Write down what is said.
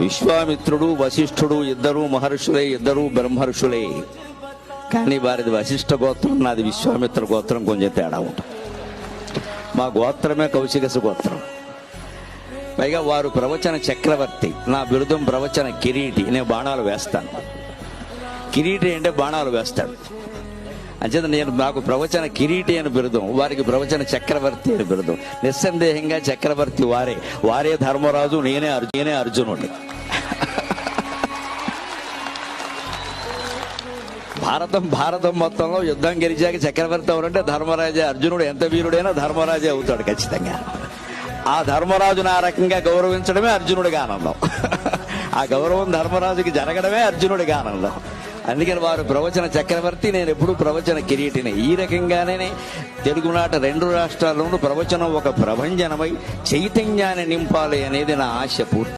విశ్వామిత్రుడు వశిష్ఠుడు ఇద్దరు మహర్షులే, ఇద్దరు బ్రహ్మర్షులే. కానీ వారిది వశిష్ఠ గోత్రం, నాది విశ్వామిత్ర గోత్రం, కొంచెం తేడా ఉంటుంది. మా గోత్రమే కౌశికస గోత్రం. పైగా వారు ప్రవచన చక్రవర్తి, నా బిరుదం ప్రవచన కిరీటి. నేను బాణాలు వేస్తాను. కిరీటి అంటే బాణాలు వేస్తాడు. అంచేత నాకు ప్రవచన కిరీటి అని బిరుదం, వారికి ప్రవచన చక్రవర్తి అని బిరుదం. నిస్సందేహంగా చక్రవర్తి వారే ధర్మరాజు, నేనే అర్జునుడి. భారతం మొత్తంలో యుద్ధం గెలిచాక చక్రవర్తి ఎవరంటే ధర్మరాజే. అర్జునుడు ఎంత వీరుడైనా ధర్మరాజే అవుతాడు ఖచ్చితంగా. ఆ ధర్మరాజును ఆ రకంగా గౌరవించడమే అర్జునుడిగా ఆనందం. ఆ గౌరవం ధర్మరాజుకి జరగడమే అర్జునుడిగా ఆనందం. అందుకని వారు ప్రవచన చక్రవర్తి, నేను ఎప్పుడు ప్రవచన కిరీటిని. ఈ రకంగానే తెలుగునాట 2 రాష్ట్రాల్లోనూ ప్రవచనం ఒక ప్రభంజనమై చైతన్యాన్ని నింపాలి అనేది నా ఆశ పూర్తి.